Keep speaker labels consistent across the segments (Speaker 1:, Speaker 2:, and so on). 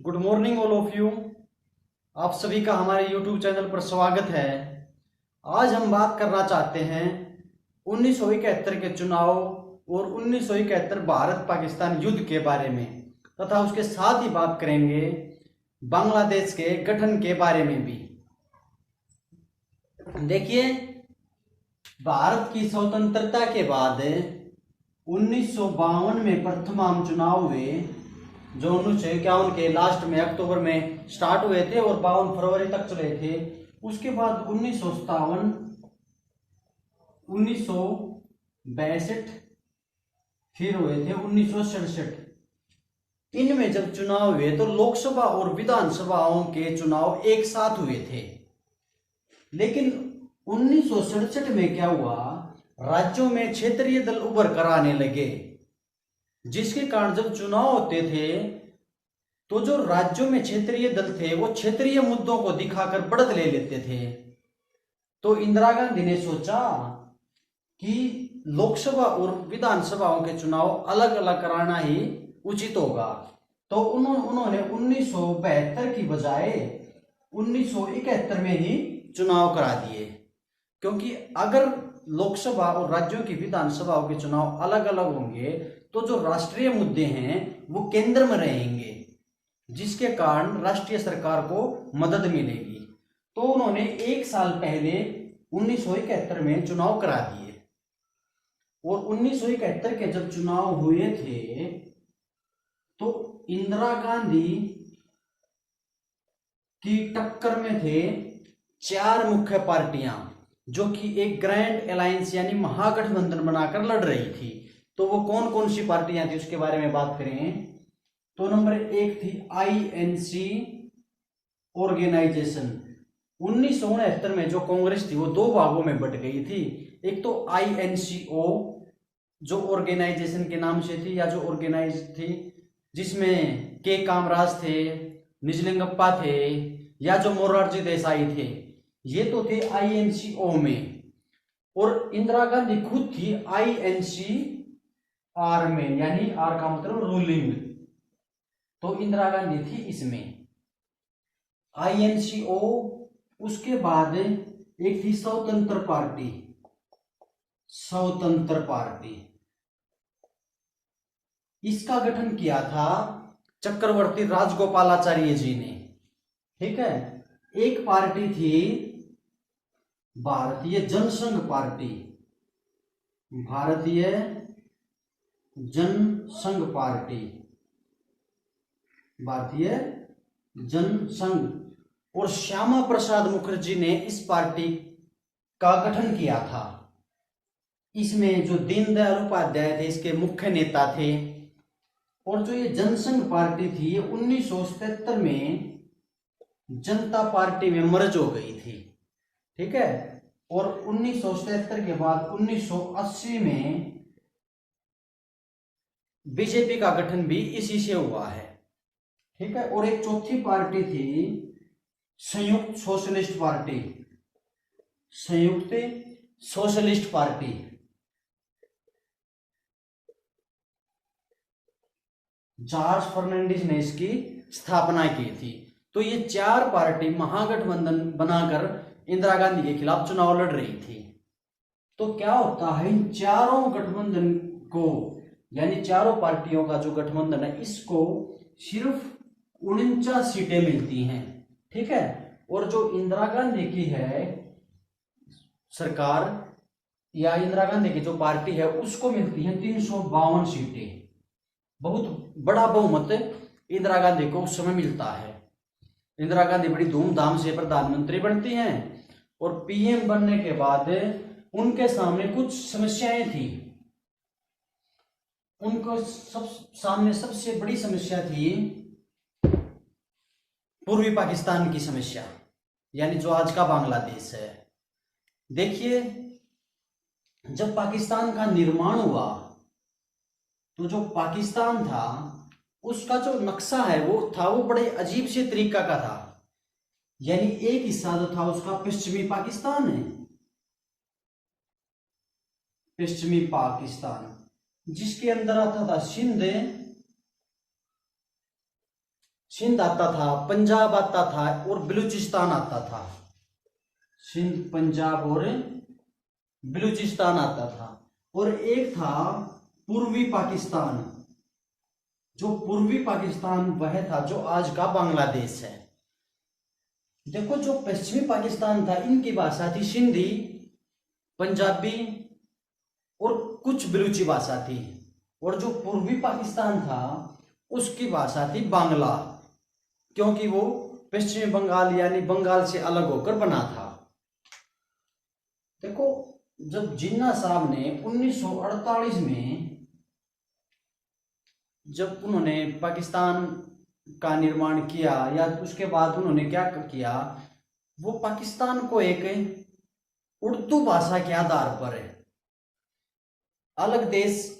Speaker 1: Good morning all of you. आप सभी का हमारे यूट्यूब चैनल पर स्वागत है। आज हम बात करना चाहते हैं 1971 के चुनाव और 1971 भारत पाकिस्तान युद्ध के बारे में, तथा उसके साथ ही बात करेंगे बांग्लादेश के गठन के बारे में भी। देखिए, भारत की स्वतंत्रता के बाद 1952 में प्रथम आम चुनाव हुए, जो 1951 के लास्ट में अक्टूबर में स्टार्ट हुए थे और 52 फरवरी तक चले थे। उसके बाद 1957, 1962 फिर हुए थे 1967। इनमें जब चुनाव हुए तो लोकसभा और विधानसभाओं के चुनाव एक साथ हुए थे। लेकिन 1967 में क्या हुआ, राज्यों में क्षेत्रीय दल उभर कर आने लगे, जिसके कारण जब चुनाव होते थे तो जो राज्यों में क्षेत्रीय दल थे वो क्षेत्रीय मुद्दों को दिखाकर बढ़त ले लेते थे। तो इंदिरा गांधी ने सोचा कि लोकसभा और विधानसभाओं के चुनाव अलग अलग कराना ही उचित होगा। तो उन्होंने 1972 की बजाय 1971 में ही चुनाव करा दिए, क्योंकि अगर लोकसभा और राज्यों की विधानसभाओं के चुनाव अलग अलग होंगे तो जो राष्ट्रीय मुद्दे हैं वो केंद्र में रहेंगे, जिसके कारण राष्ट्रीय सरकार को मदद मिलेगी। तो उन्होंने एक साल पहले 1971 में चुनाव करा दिए। और 1971 के जब चुनाव हुए थे तो इंदिरा गांधी की टक्कर में थे चार मुख्य पार्टियां, जो कि एक ग्रैंड अलायंस यानी महागठबंधन बनाकर लड़ रही थी। तो वो कौन कौन सी पार्टियां थी उसके बारे में बात करें तो नंबर एक थी आईएनसी ऑर्गेनाइजेशन। 1969 में जो कांग्रेस थी वो दो भागों में बट गई थी। एक तो आईएनसीओ जो ऑर्गेनाइजेशन के नाम से थी, या जो ऑर्गेनाइज थी, जिसमें के कामराज थे, निजलिंगप्पा थे, या जो मोरारजी देसाई थे, ये तो थे आईएनसीओ में। और इंदिरा गांधी खुद थी आईएनसी आर में, यानी आर का मतलब रूलिंग। तो इंदिरा गांधी थी इसमें आईएनसीओ। उसके बाद एक थी स्वतंत्र पार्टी। स्वतंत्र पार्टी इसका गठन किया था चक्रवर्ती राजगोपालाचार्य जी ने। ठीक है। एक पार्टी थी भारतीय जनसंघ पार्टी। भारतीय जनसंघ पार्टी, भारतीय जनसंघ। और श्यामा प्रसाद मुखर्जी ने इस पार्टी का गठन किया था। इसमें जो दीनदयाल उपाध्याय थे इसके मुख्य नेता थे। और जो ये जनसंघ पार्टी थी ये 1977 में जनता पार्टी में मर्ज हो गई थी। ठीक है। और 1977 के बाद 1980 में बीजेपी का गठन भी इसी से हुआ है। ठीक है। और एक चौथी पार्टी थी संयुक्त सोशलिस्ट पार्टी। संयुक्त सोशलिस्ट पार्टी जॉर्ज फर्नांडिस ने इसकी स्थापना की थी। तो ये चार पार्टी महागठबंधन बनाकर इंदिरा गांधी के खिलाफ चुनाव लड़ रही थी। तो क्या होता है, इन चारों गठबंधन को, यानी चारों पार्टियों का जो गठबंधन है, इसको सिर्फ 49 सीटें मिलती हैं। ठीक है। और जो इंदिरा गांधी की है सरकार, या इंदिरा गांधी की जो पार्टी है, उसको मिलती है 352 सीटें। बहुत बड़ा बहुमत इंदिरा गांधी को उस समय मिलता है। इंदिरा गांधी बड़ी धूमधाम से प्रधानमंत्री बनती हैं और पीएम बनने के बाद उनके सामने कुछ समस्याएं थी। उनको सामने सबसे बड़ी समस्या थी पूर्वी पाकिस्तान की समस्या, यानी जो आज का बांग्लादेश है। देखिए, जब पाकिस्तान का निर्माण हुआ तो जो पाकिस्तान था उसका जो नक्शा है वो बड़े अजीब से तरीका का था। यानी एक हिस्सा जो था उसका पश्चिमी पाकिस्तान है, पश्चिमी पाकिस्तान, जिसके अंदर आता था सिंध, सिंध आता था, पंजाब आता था और बलूचिस्तान आता था। सिंध, पंजाब और बलूचिस्तान आता था। और एक था पूर्वी पाकिस्तान। जो पूर्वी पाकिस्तान वह था जो आज का बांग्लादेश है। देखो, जो पश्चिमी पाकिस्तान था इनकी भाषा थी सिंधी, पंजाबी और कुछ बलूची भाषा थी। और जो पूर्वी पाकिस्तान था उसकी भाषा थी बांग्ला, क्योंकि वो पश्चिमी बंगाल यानी बंगाल से अलग होकर बना था। देखो, जब जिन्ना साहब ने 1948 में जब उन्होंने पाकिस्तान का निर्माण किया, या उसके बाद उन्होंने क्या किया, वो पाकिस्तान को एक उर्दू भाषा के आधार पर अलग देश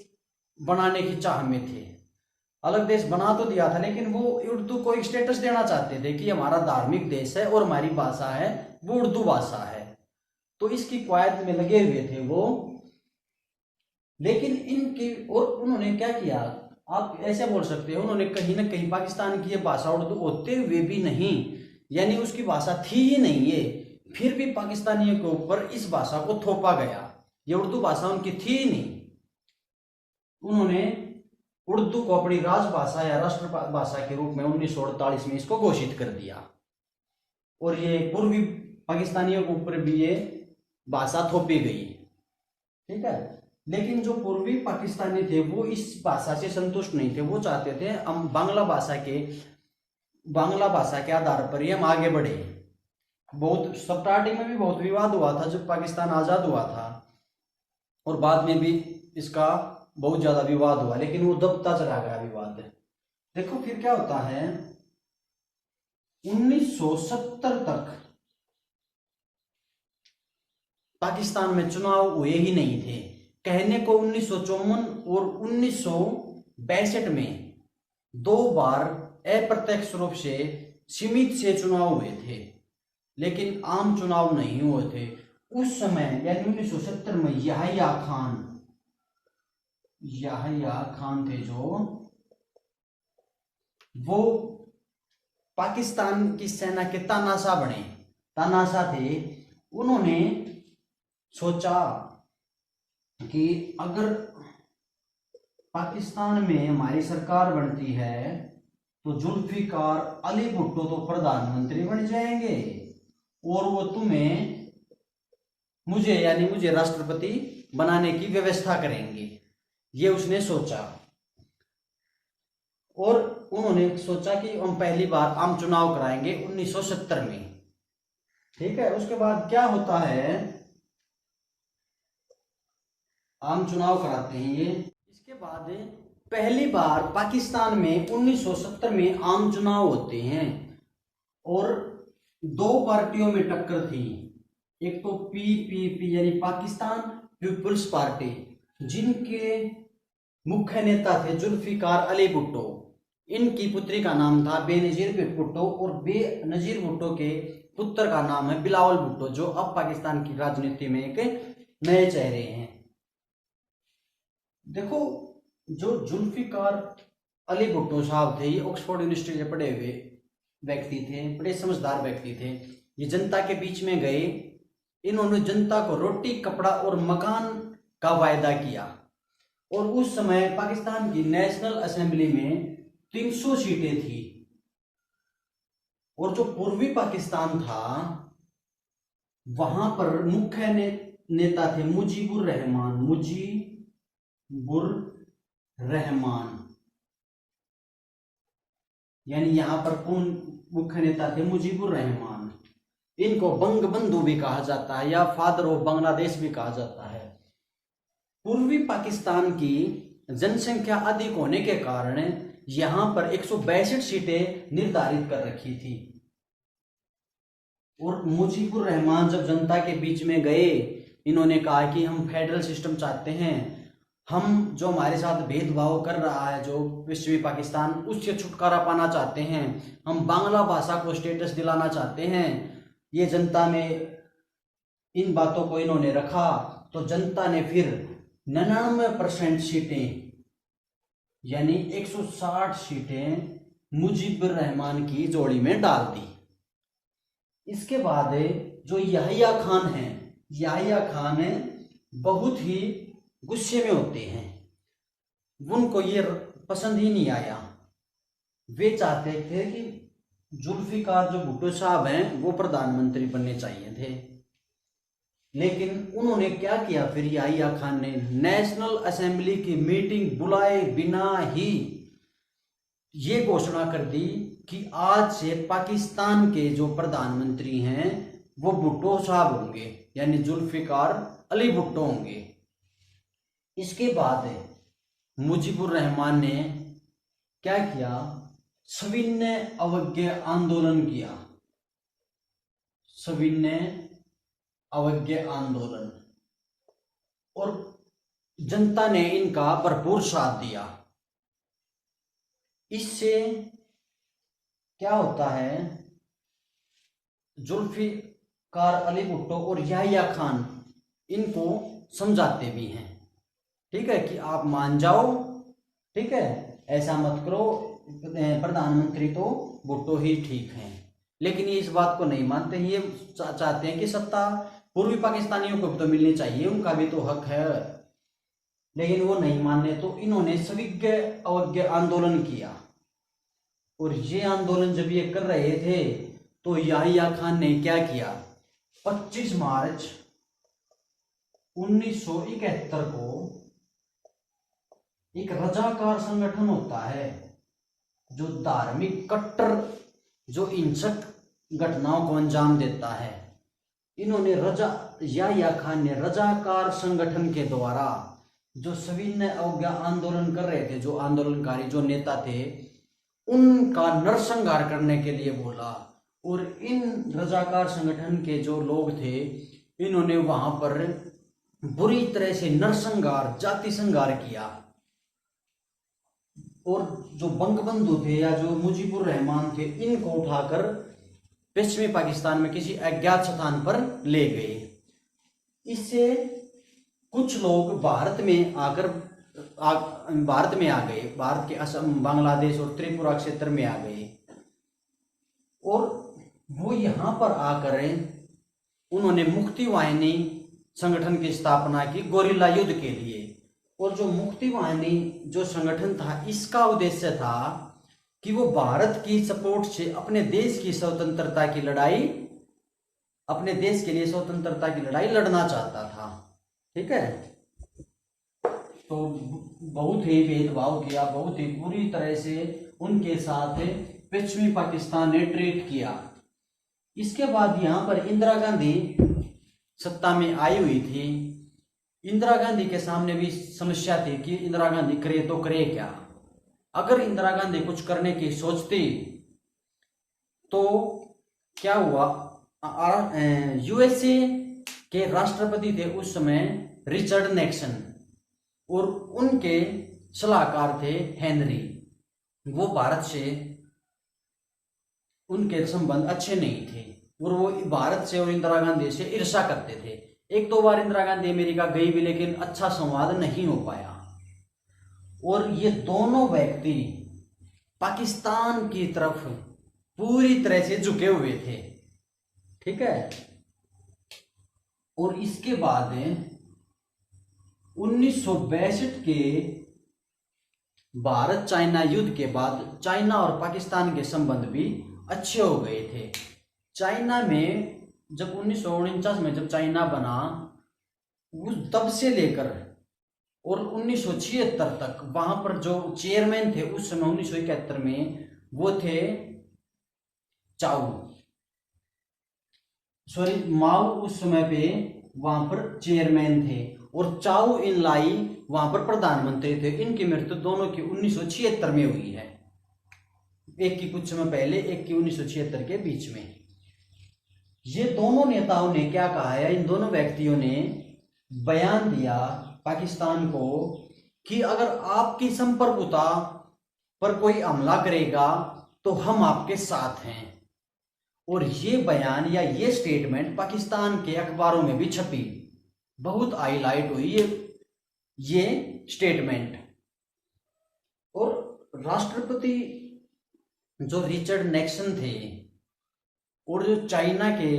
Speaker 1: बनाने की चाह में थे। अलग देश बना तो दिया था, लेकिन वो उर्दू को एक स्टेटस देना चाहते थे कि हमारा धार्मिक देश है और हमारी भाषा है वो उर्दू भाषा है। तो इसकी कवायद में लगे हुए थे वो। लेकिन इनकी और उन्होंने क्या किया, आप ऐसे बोल सकते हो, उन्होंने कहीं ना कहीं पाकिस्तान की ये भाषा उर्दू होते हुए भी नहीं, यानी उसकी भाषा थी ही नहीं ये, फिर भी पाकिस्तानियों के ऊपर इस भाषा को थोपा गया। ये उर्दू भाषा उनकी थी ही नहीं। उन्होंने उर्दू को अपनी राजभाषा या राष्ट्र भाषा के रूप में 1948 में इसको घोषित कर दिया। और ये पूर्वी पाकिस्तानियों के ऊपर भी ये भाषा थोपी गई, ठीक है। लेकिन जो पूर्वी पाकिस्तानी थे वो इस भाषा से संतुष्ट नहीं थे। वो चाहते थे हम बांग्ला भाषा के आधार पर ही हम आगे बढ़े। बहुत स्टार्टिंग में भी बहुत विवाद हुआ था जब पाकिस्तान आजाद हुआ था, और बाद में भी इसका बहुत ज्यादा विवाद हुआ, लेकिन वो दबता चला गया विवाद। देखो फिर क्या होता है, 1970 तक पाकिस्तान में चुनाव हुए ही नहीं थे। कहने को 1954 और 1962 में 2 बार अप्रत्यक्ष रूप से सीमित से चुनाव हुए थे, लेकिन आम चुनाव नहीं हुए थे। उस समय यानी 1970 में याहिया खान थे जो, वो पाकिस्तान की सेना के तानाशाह थे। उन्होंने सोचा कि अगर पाकिस्तान में हमारी सरकार बनती है तो जुल्फिकार अली भुट्टो तो प्रधानमंत्री बन जाएंगे और वो मुझे राष्ट्रपति बनाने की व्यवस्था करेंगे। ये उसने सोचा, और उन्होंने सोचा कि हम पहली बार आम चुनाव कराएंगे 1970 में, ठीक है। उसके बाद क्या होता है, आम चुनाव कराते हैं ये। इसके बाद पहली बार पाकिस्तान में 1970 में आम चुनाव होते हैं, और 2 पार्टियों में टक्कर थी। एक तो पीपीपी यानी पाकिस्तान पीपुल्स पार्टी, जिनके मुख्य नेता थे जुल्फिकार अली भुट्टो। इनकी पुत्री का नाम था बेनजीर भुट्टो, और बेनजीर भुट्टो के पुत्र का नाम है बिलावल भुट्टो, जो अब पाकिस्तान की राजनीति में एक नए चेहरे हैं। देखो, जो जुल्फिकार अली भुट्टो साहब थे, ये ऑक्सफोर्ड यूनिवर्सिटी से पढ़े हुए व्यक्ति थे, बड़े समझदार व्यक्ति थे। ये जनता के बीच में गए, इन्होंने जनता को रोटी, कपड़ा और मकान का वायदा किया। और उस समय पाकिस्तान की नेशनल असेंबली में 300 सीटें थी, और जो पूर्वी पाकिस्तान था वहां पर मुख्य नेता थे मुजीबुर रहमान, यानी यहां पर कौन मुख्य नेता थे, मुजीबुर रहमान। इनको बंगबंधु भी कहा जाता है या फादर ऑफ बांग्लादेश भी कहा जाता है। पूर्वी पाकिस्तान की जनसंख्या अधिक होने के कारण यहां पर 162 सीटें निर्धारित कर रखी थी। और मुजीबुर रहमान जब जनता के बीच में गए, इन्होंने कहा कि हम फेडरल सिस्टम चाहते हैं, हम जो हमारे साथ भेदभाव कर रहा है जो पश्चिमी पाकिस्तान, उससे छुटकारा पाना चाहते हैं, हम बांग्ला भाषा को स्टेटस दिलाना चाहते हैं। ये जनता में इन बातों को इन्होंने रखा, तो जनता ने फिर 99% सीटें यानी 160 सीटें मुजीबुर रहमान की जोड़ी में डाल दी। इसके बाद जो याहिया खान है, याहिया खान बहुत ही गुस्से में होते हैं, उनको ये पसंद ही नहीं आया। वे चाहते थे कि जुल्फिकार जो भुट्टो साहब हैं वो प्रधानमंत्री बनने चाहिए थे। लेकिन उन्होंने क्या किया, फिर याहिया खान ने नेशनल असेंबली की मीटिंग बुलाए बिना ही ये घोषणा कर दी कि आज से पाकिस्तान के जो प्रधानमंत्री हैं वो भुट्टो साहब होंगे, यानी जुल्फिकार अली भुट्टो होंगे। इसके बाद मुजीबुर रहमान ने क्या किया, सविनय अवज्ञा आंदोलन किया, सविनय अवज्ञा आंदोलन, और जनता ने इनका भरपूर साथ दिया। इससे क्या होता है, जुल्फिकार अली भुट्टो और याहिया खान इनको समझाते भी हैं, ठीक है, कि आप मान जाओ, ठीक है, ऐसा मत करो, प्रधानमंत्री तो भुट्टो ही ठीक हैं। लेकिन ये इस बात को नहीं मानते, ये चाहते हैं कि सत्ता पूर्वी पाकिस्तानियों को भी तो मिलनी चाहिए, उनका भी तो हक है। लेकिन वो नहीं माने, तो इन्होंने सविनय अवज्ञा आंदोलन किया। और ये आंदोलन जब ये कर रहे थे तो याहिया खान ने क्या किया, 25 मार्च 1971 को एक रजाकार संगठन होता है जो धार्मिक कट्टर, जो हिंसक घटनाओं को अंजाम देता है, इन्होंने याहिया खान ने रजाकार संगठन के द्वारा जो सविनय अवज्ञा आंदोलन कर रहे थे, जो आंदोलनकारी जो नेता थे, उनका नरसंहार करने के लिए बोला। और इन रजाकार संगठन के जो लोग थे, इन्होंने वहां पर बुरी तरह से नरसंहार, जाति संहार किया। और जो बंगबंधु थे या जो मुजीबुर रहमान थे, इनको उठाकर पश्चिमी पाकिस्तान में किसी अज्ञात स्थान पर ले गए। इससे कुछ लोग भारत में आ गए, भारत के असम, बांग्लादेश और त्रिपुरा क्षेत्र में आ गए। और वो यहाँ पर आकर उन्होंने मुक्ति वाहिनी संगठन की स्थापना की गोरिल्ला युद्ध के लिए। और जो मुक्ति वाहिनी जो संगठन था, इसका उद्देश्य था कि वो भारत की सपोर्ट से अपने देश की स्वतंत्रता की लड़ाई, अपने देश के लिए स्वतंत्रता की लड़ाई लड़ना चाहता था, ठीक है। तो बहुत ही भेदभाव किया, बहुत ही बुरी तरह से उनके साथ पश्चिमी पाकिस्तान ने ट्रीट किया। इसके बाद यहाँ पर इंदिरा गांधी सत्ता में आई हुई थी। इंदिरा गांधी के सामने भी समस्या थी कि इंदिरा गांधी करे तो करे क्या। अगर इंदिरा गांधी कुछ करने की सोचती तो क्या हुआ, यूएसए के राष्ट्रपति थे उस समय रिचर्ड निक्सन, और उनके सलाहकार थे हेनरी। वो भारत से उनके संबंध अच्छे नहीं थे और वो भारत से और इंदिरा गांधी से ईर्ष्या करते थे। एक दो बार इंदिरा गांधी अमेरिका गई भी, लेकिन अच्छा संवाद नहीं हो पाया। और ये दोनों व्यक्ति पाकिस्तान की तरफ पूरी तरह से झुके हुए थे, ठीक है। और इसके बाद 1962 के भारत चाइना युद्ध के बाद चाइना और पाकिस्तान के संबंध भी अच्छे हो गए थे। चाइना में जब 1949 में जब चाइना बना, उस तब से लेकर और 1976 तक वहां पर जो चेयरमैन थे उस समय 1971 में, वो थे माओ उस समय पे वहां पर चेयरमैन थे, और चाउ इन लाई वहां पर प्रधानमंत्री थे। इनकी मृत्यु दोनों की 1976 में हुई है, एक की कुछ समय पहले, एक की 1976 के बीच में। ये दोनों नेताओं ने क्या कहा है, इन दोनों व्यक्तियों ने बयान दिया पाकिस्तान को कि अगर आपकी संप्रभुता पर कोई हमला करेगा तो हम आपके साथ हैं। और ये बयान या ये स्टेटमेंट पाकिस्तान के अखबारों में भी छपी, बहुत हाईलाइट हुई ये स्टेटमेंट। और राष्ट्रपति जो रिचर्ड निक्सन थे और जो चाइना के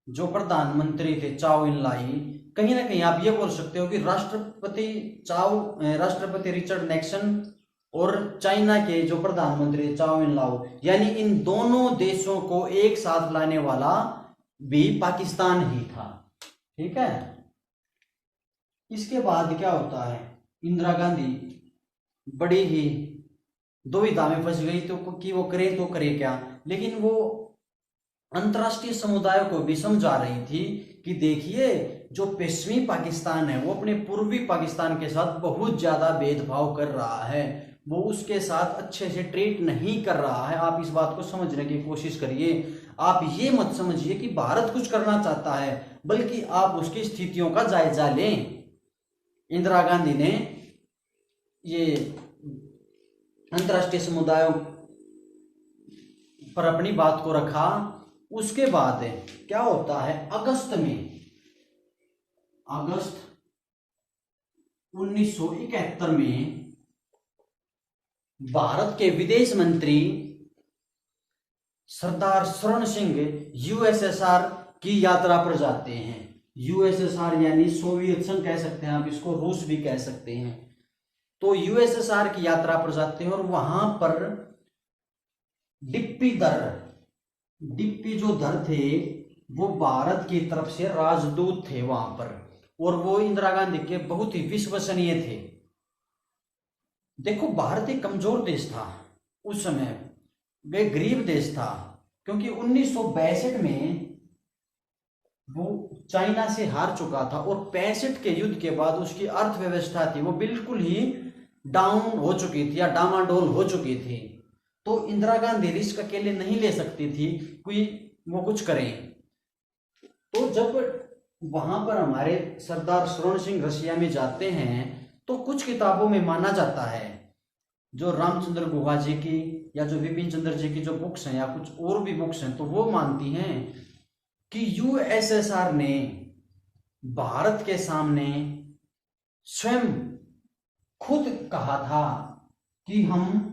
Speaker 1: जो प्रधानमंत्री थे चाओ इन लाई, कहीं ना कहीं आप ये बोल सकते हो कि राष्ट्रपति रिचर्ड निक्सन और चाइना के जो प्रधानमंत्री चाओ इन लाओ, यानी इन दोनों देशों को एक साथ लाने वाला भी पाकिस्तान ही था। ठीक है। इसके बाद क्या होता है, इंदिरा गांधी बड़ी ही दुविधा में फंस गई तो कि वो करे तो करे क्या, लेकिन वो अंतर्राष्ट्रीय समुदाय को भी समझा रही थी कि देखिए जो पश्चिमी पाकिस्तान है वो अपने पूर्वी पाकिस्तान के साथ बहुत ज्यादा भेदभाव कर रहा है, वो उसके साथ अच्छे से ट्रीट नहीं कर रहा है। आप इस बात को समझने की कोशिश करिए। आप ये मत समझिए कि भारत कुछ करना चाहता है, बल्कि आप उसकी स्थितियों का जायजा लें। इंदिरा गांधी ने ये अंतर्राष्ट्रीय समुदायों पर अपनी बात को रखा। उसके बाद क्या होता है, अगस्त 1971 में भारत के विदेश मंत्री सरदार शरण सिंह यूएसएसआर की यात्रा पर जाते हैं। यूएसएसआर यानी सोवियत संघ कह सकते हैं आप इसको, रूस भी कह सकते हैं। तो यूएसएसआर की यात्रा पर जाते हैं और वहां पर डिप्टी जो दर थे वो भारत की तरफ से राजदूत थे वहां पर, और वो इंदिरा गांधी के बहुत ही विश्वसनीय थे। देखो भारत एक कमजोर देश था उस समय, वे गरीब देश था, क्योंकि 1962 में वो चाइना से हार चुका था और 65 के युद्ध के बाद उसकी अर्थव्यवस्था थी वो बिल्कुल ही डाउन हो चुकी थी या डामाडोल हो चुकी थी। तो इंदिरा गांधी रिस्क अकेले नहीं ले सकती थी कोई वो कुछ करें। तो जब वहां पर हमारे सरदार शरण सिंह रशिया में जाते हैं तो कुछ किताबों में माना जाता है, जो रामचंद्र गुहा जी की या जो विपिन चंद्र जी की जो बुक्स हैं या कुछ और भी बुक्स हैं, तो वो मानती हैं कि यूएसएसआर ने भारत के सामने स्वयं खुद कहा था कि हम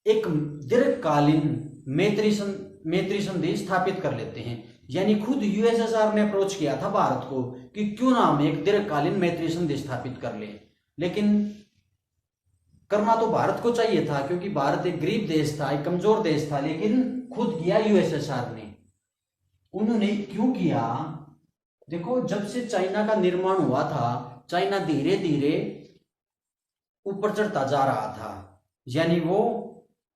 Speaker 1: एक दीर्घकालीन मैत्री संधि स्थापित कर लेते हैं। यानी खुद यूएसएसआर ने अप्रोच किया था भारत को कि क्यों ना हम एक दीर्घकालीन मैत्री संधि स्थापित कर ले, लेकिन करना तो भारत को चाहिए था क्योंकि भारत एक गरीब देश था, एक कमजोर देश था, लेकिन खुद किया यूएसएसआर ने। उन्होंने क्यों किया, देखो जब से चाइना का निर्माण हुआ था, चाइना धीरे धीरे ऊपर चढ़ता जा रहा था, यानी वो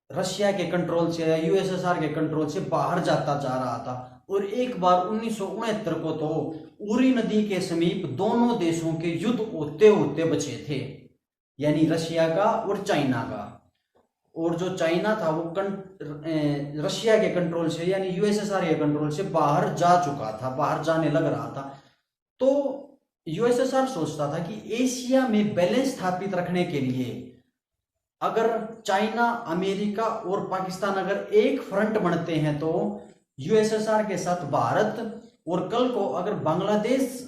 Speaker 1: रशिया के कंट्रोल से या यूएसएसआर के कंट्रोल से बाहर जाता जा रहा था। और एक बार 1969 को तो उरी नदी के समीप दोनों देशों के युद्ध होते होते बचे थे, यानी रशिया का और चाइना का। और जो चाइना था वो रशिया के कंट्रोल से यानी यूएसएसआर के कंट्रोल से बाहर जा चुका था, बाहर जाने लग रहा था। तो यूएसएसआर सोचता था कि एशिया में बैलेंस स्थापित रखने के लिए अगर चाइना, अमेरिका और पाकिस्तान अगर एक फ्रंट बनते हैं तो यूएसएसआर के साथ भारत, और कल को अगर बांग्लादेश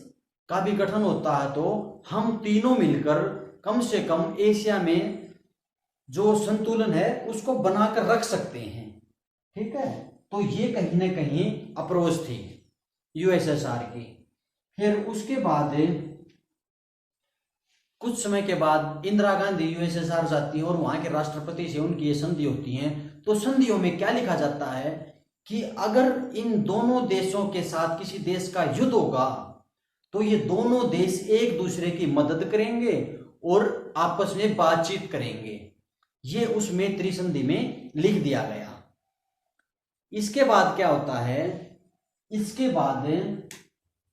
Speaker 1: का भी गठन होता है तो हम तीनों मिलकर कम से कम एशिया में जो संतुलन है उसको बनाकर रख सकते हैं। ठीक है, तो ये कहीं ना कहीं अप्रोच थी यूएसएसआर की। फिर उसके बाद कुछ समय के बाद इंदिरा गांधी यूएसएसआर जाती है और वहां के राष्ट्रपति से उनकी ये संधि होती है। तो संधियों में क्या लिखा जाता है कि अगर इन दोनों देशों के साथ किसी देश का युद्ध होगा तो ये दोनों देश एक दूसरे की मदद करेंगे और आपस में बातचीत करेंगे। ये उस मैत्री संधि में लिख दिया गया। इसके बाद क्या होता है, इसके बाद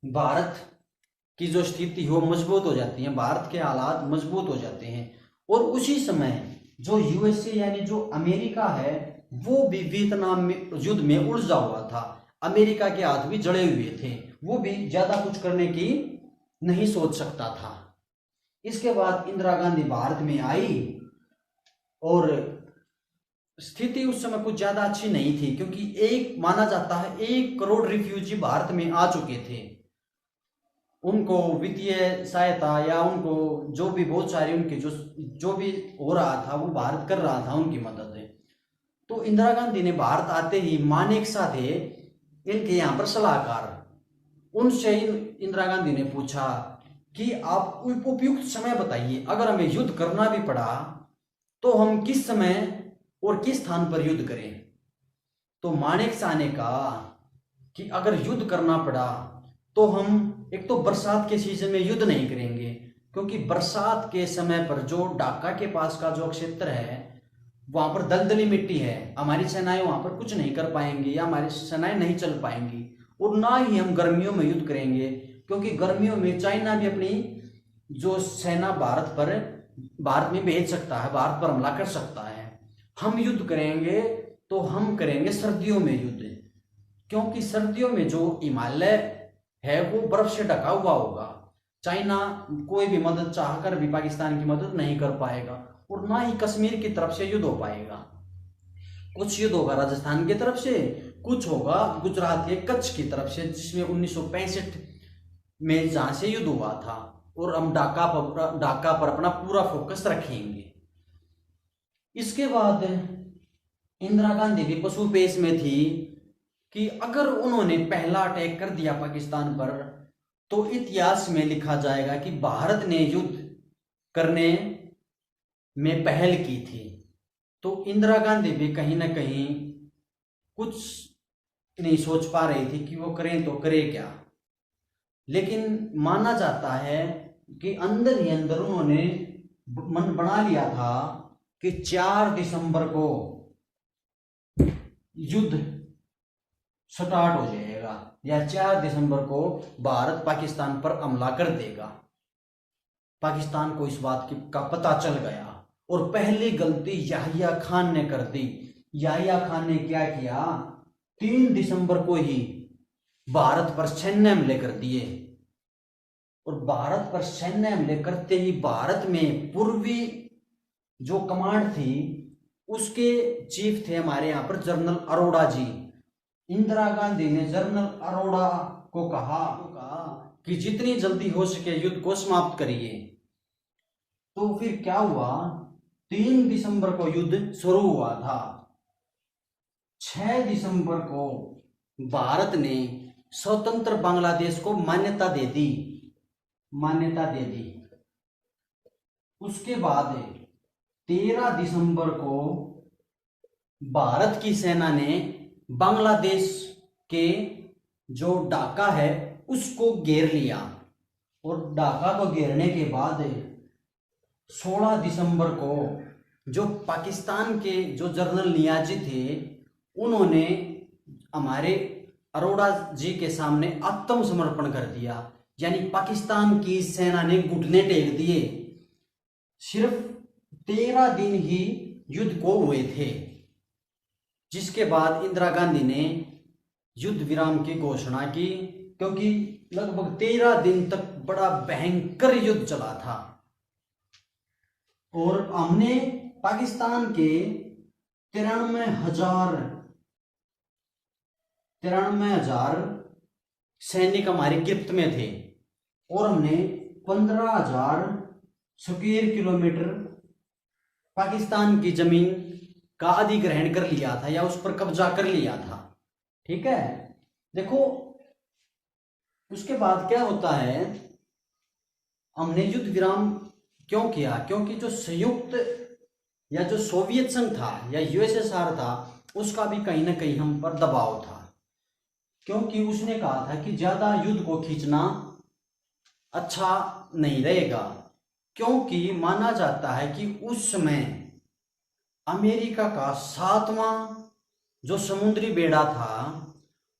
Speaker 1: भारत की जो स्थिति हो मजबूत हो जाती है, भारत के हालात मजबूत हो जाते हैं। और उसी समय जो यूएसए यानी जो अमेरिका है वो भी वियतनाम में युद्ध में उलझा हुआ था, अमेरिका के हाथ भी जड़े हुए थे, वो भी ज्यादा कुछ करने की नहीं सोच सकता था। इसके बाद इंदिरा गांधी भारत में आई और स्थिति उस समय कुछ ज्यादा अच्छी नहीं थी, क्योंकि एक माना जाता है 1 करोड़ रिफ्यूजी भारत में आ चुके थे। उनको वित्तीय सहायता या उनको जो भी बहुत सारी उनकी जो भी हो रहा था वो भारत कर रहा था उनकी मदद है। तो इंदिरा गांधी ने भारत आते ही मानेकशॉ थे इनके यहाँ पर सलाहकार, उनसे इंदिरा गांधी ने पूछा कि आप उपयुक्त समय बताइए, अगर हमें युद्ध करना भी पड़ा तो हम किस समय और किस स्थान पर युद्ध करें। तो मानेकशॉ ने कहा कि अगर युद्ध करना पड़ा तो हम एक तो बरसात के सीजन में युद्ध नहीं करेंगे, क्योंकि बरसात के समय पर जो ढाका के पास का जो क्षेत्र है वहां पर दलदली मिट्टी है, हमारी सेनाएं वहां पर कुछ नहीं कर पाएंगी या हमारी सेनाएं नहीं चल पाएंगी। और ना ही हम गर्मियों में युद्ध करेंगे, क्योंकि गर्मियों में चाइना भी अपनी जो सेना भारत में भेज सकता है, भारत पर हमला कर सकता है। हम युद्ध करेंगे तो हम करेंगे सर्दियों में युद्ध, क्योंकि सर्दियों में जो हिमालय है वो बर्फ से ढका हुआ होगा, चाइना कोई भी मदद चाहकर भी पाकिस्तान की मदद नहीं कर पाएगा, और ना ही कश्मीर की तरफ से युद्ध हो पाएगा। कुछ युद्ध होगा राजस्थान की तरफ से, कुछ होगा गुजरात के कच्छ की तरफ से, जिसमें 1965 में जहां से युद्ध हुआ था, और हम ढाका पर अपना पूरा फोकस रखेंगे। इसके बाद इंदिरा गांधी भी पशुपेश में थी कि अगर उन्होंने पहला अटैक कर दिया पाकिस्तान पर तो इतिहास में लिखा जाएगा कि भारत ने युद्ध करने में पहल की थी। तो इंदिरा गांधी भी कहीं ना कहीं कुछ नहीं सोच पा रही थी कि वो करें तो करें क्या, लेकिन माना जाता है कि अंदर ही अंदर उन्होंने मन बना लिया था कि 4 दिसंबर को युद्ध स्टार्ट हो जाएगा, या 4 दिसंबर को भारत पाकिस्तान पर हमला कर देगा। पाकिस्तान को इस बात का पता चल गया, और पहली गलती याहिया खान ने कर दी। याहिया खान ने क्या किया, 3 दिसंबर को ही भारत पर सैन्य हमले कर दिए, और भारत पर सैन्य हमले करते ही भारत में पूर्वी जो कमांड थी उसके चीफ थे हमारे यहाँ पर जनरल अरोड़ा जी। इंदिरा गांधी ने जनरल अरोड़ा को कहा कि जितनी जल्दी हो सके युद्ध को समाप्त करिए। तो फिर क्या हुआ, 3 दिसंबर को युद्ध शुरू हुआ था। 6 दिसंबर को भारत ने स्वतंत्र बांग्लादेश को मान्यता दे दी। उसके बाद 13 दिसंबर को भारत की सेना ने बांग्लादेश के जो ढाका है उसको घेर लिया, और ढाका को घेरने के बाद 16 दिसंबर को जो पाकिस्तान के जो जनरल नियाजी थे उन्होंने हमारे अरोड़ा जी के सामने आत्मसमर्पण कर दिया, यानी पाकिस्तान की सेना ने घुटने टेक दिए। सिर्फ 13 दिन ही युद्ध को हुए थे, जिसके बाद इंदिरा गांधी ने युद्ध विराम की घोषणा की, क्योंकि लगभग 13 दिन तक बड़ा भयंकर युद्ध चला था, और हमने पाकिस्तान के 93,000 सैनिक हमारी गिरफ्त में थे, और हमने 15,000 स्क्वायर किलोमीटर पाकिस्तान की जमीन का अधिग्रहण कर लिया था, या उस पर कब्जा कर लिया था। ठीक है, देखो उसके बाद क्या होता है, हमने युद्ध विराम क्यों किया, क्योंकि जो संयुक्त या जो सोवियत संघ था या यूएसएसआर था उसका भी कहीं ना कहीं हम पर दबाव था, क्योंकि उसने कहा था कि ज्यादा युद्ध को खींचना अच्छा नहीं रहेगा, क्योंकि माना जाता है कि उस समय अमेरिका का 7वां जो समुद्री बेड़ा था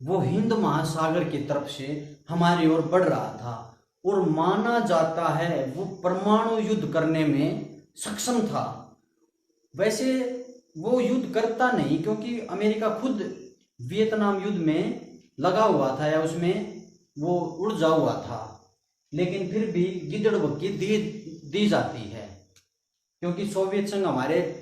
Speaker 1: वो हिंद महासागर की तरफ से हमारी ओर बढ़ रहा था, और माना जाता है वो परमाणु युद्ध करने में सक्षम था। वैसे वो युद्ध करता नहीं, क्योंकि अमेरिका खुद वियतनाम युद्ध में लगा हुआ था या उसमें वो उलझा हुआ था, लेकिन फिर भी गिदड़ बक्की दी जाती है, क्योंकि सोवियत संघ हमारे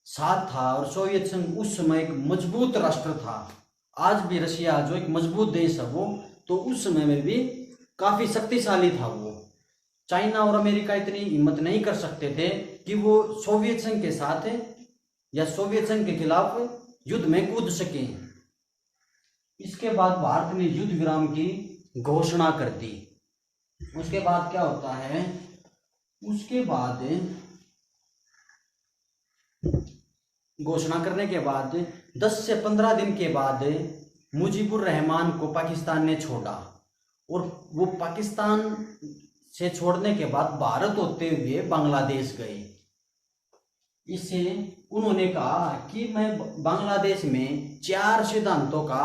Speaker 1: साथ था, और सोवियत संघ उस समय एक मजबूत राष्ट्र था। आज भी रशिया जो एक मजबूत देश है वो, तो उस समय में भी काफी शक्तिशाली था वो। चाइना और अमेरिका इतनी हिम्मत नहीं कर सकते थे कि वो सोवियत संघ के साथ या सोवियत संघ के खिलाफ युद्ध में कूद सके। इसके बाद भारत ने युद्ध विराम की घोषणा कर दी। उसके बाद क्या होता है, उसके बाद घोषणा करने के बाद 10 से 15 दिन के बाद मुजीबुर रहमान को पाकिस्तान ने छोड़ा, और वो पाकिस्तान से छोड़ने के बाद भारत होते हुए बांग्लादेश गए। इससे उन्होंने कहा कि मैं बांग्लादेश में 4 सिद्धांतों का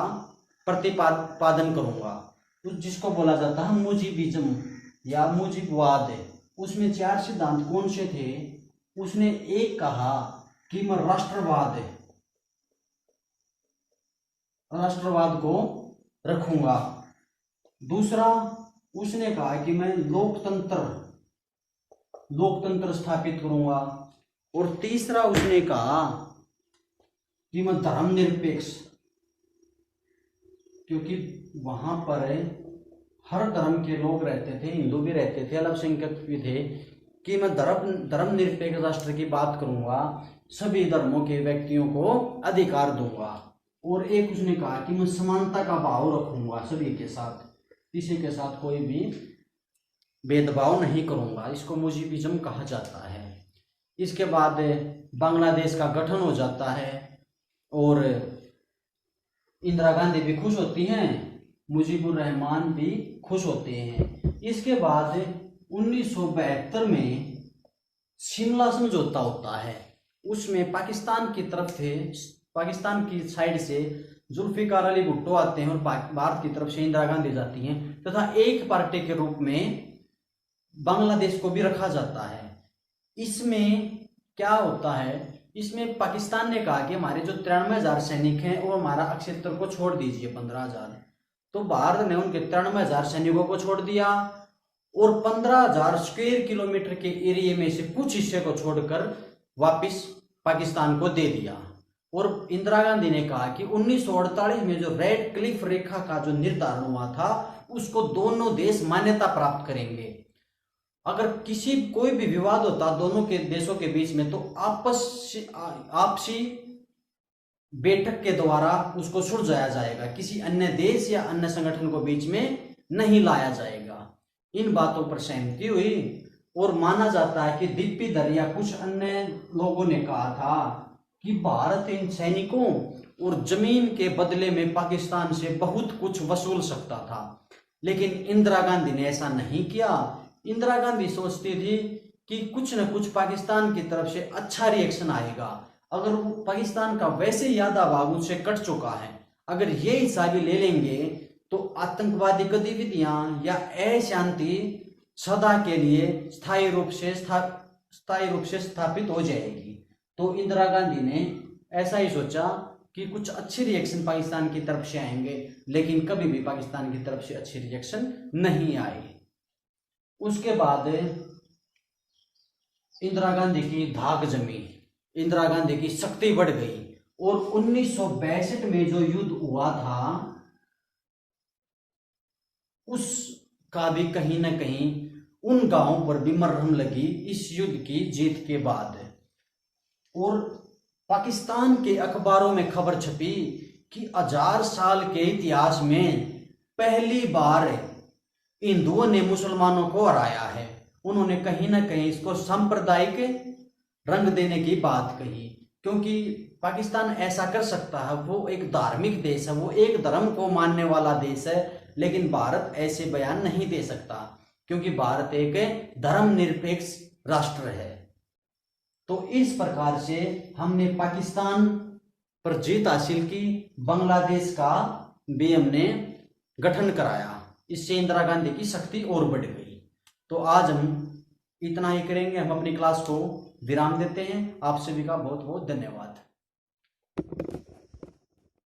Speaker 1: प्रतिपादन करूंगा, जिसको बोला जाता है मुजीबिज्म या मुजीबवाद। उसमें 4 सिद्धांत कौन से थे? उसने एक कहा कि मैं राष्ट्रवाद को रखूंगा। दूसरा उसने कहा कि मैं लोकतंत्र स्थापित करूंगा। और तीसरा उसने कहा कि मैं धर्मनिरपेक्ष, क्योंकि वहां पर हर धर्म के लोग रहते थे, हिंदू भी रहते थे, अल्पसंख्यक भी थे, कि मैं धर्मनिरपेक्ष राष्ट्र की बात करूंगा, सभी धर्मों के व्यक्तियों को अधिकार दूंगा। और एक उसने कहा कि मैं समानता का भाव रखूंगा सभी के साथ, किसी के साथ कोई भी भेदभाव नहीं करूंगा। इसको मुजीबिज्म कहा जाता है। इसके बाद बांग्लादेश का गठन हो जाता है और इंदिरा गांधी भी खुश होती हैं, मुजीबुर रहमान भी खुश होते हैं। इसके बाद 1972 में शिमला समझौता होता है। उसमें पाकिस्तान की साइड से जुल्फिकार अली भुट्टो आते हैं और भारत की तरफ से इंदिरा गांधी जाती हैं, तथा एक पार्टी के रूप में बांग्लादेश को भी रखा जाता है। इसमें क्या होता है, इसमें पाकिस्तान ने कहा कि हमारे जो 93,000 सैनिक हैं और हमारा क्षेत्र को छोड़ दीजिए 15,000। तो भारत ने उनके 93,000 सैनिकों को छोड़ दिया और 15,000 स्क्वायर किलोमीटर के एरिया में से कुछ हिस्से को छोड़कर वापस पाकिस्तान को दे दिया। और इंदिरा गांधी ने कहा कि 1948 में जो रेड क्लिफ रेखा का जो निर्धारण हुआ था, उसको दोनों देश मान्यता प्राप्त करेंगे। अगर कोई भी विवाद होता दोनों के देशों के बीच में, तो आपसी बैठक के द्वारा उसको सुलझाया जाएगा, किसी अन्य देश या अन्य संगठन को बीच में नहीं लाया जाएगा। इन बातों पर सहमति हुई और माना जाता है कि दीपीधर या कुछ अन्य लोगों ने कहा था कि भारत इन सैनिकों और जमीन के बदले में पाकिस्तान से बहुत कुछ वसूल सकता था, लेकिन इंदिरा गांधी ने ऐसा नहीं किया। इंदिरा गांधी सोचती थी कि कुछ न कुछ पाकिस्तान की तरफ से अच्छा रिएक्शन आएगा। अगर वो पाकिस्तान का वैसे ही आधा भाग उससे कट चुका है, अगर ये हिस्सा भी ले लेंगे तो आतंकवादी गतिविधियां या अशांति सदा के लिए स्थायी रूप से स्थापित हो जाएगी। तो इंदिरा गांधी ने ऐसा ही सोचा कि कुछ अच्छे रिएक्शन पाकिस्तान की तरफ से आएंगे, लेकिन कभी भी पाकिस्तान की तरफ से अच्छे रिएक्शन नहीं आए। उसके बाद इंदिरा गांधी की धाक जमी, इंदिरा गांधी की शक्ति बढ़ गई और 1962 में जो युद्ध हुआ था उसका भी कहीं ना कहीं उन गांवों पर भी मरहम लगी इस युद्ध की जीत के बाद। और पाकिस्तान के अखबारों में खबर छपी कि 1000 साल के इतिहास में पहली बार हिंदुओं ने मुसलमानों को हराया है। उन्होंने कहीं ना कहीं इसको सांप्रदायिक रंग देने की बात कही, क्योंकि पाकिस्तान ऐसा कर सकता है, वो एक धार्मिक देश है, वो एक धर्म को मानने वाला देश है, लेकिन भारत ऐसे बयान नहीं दे सकता क्योंकि भारत एक धर्मनिरपेक्ष राष्ट्र है। तो इस प्रकार से हमने पाकिस्तान पर जीत हासिल की, बांग्लादेश का भी हमने गठन कराया, इससे इंदिरा गांधी की शक्ति और बढ़ गई। तो आज हम इतना ही करेंगे, हम अपनी क्लास को विराम देते हैं। आप सभी का बहुत बहुत धन्यवाद।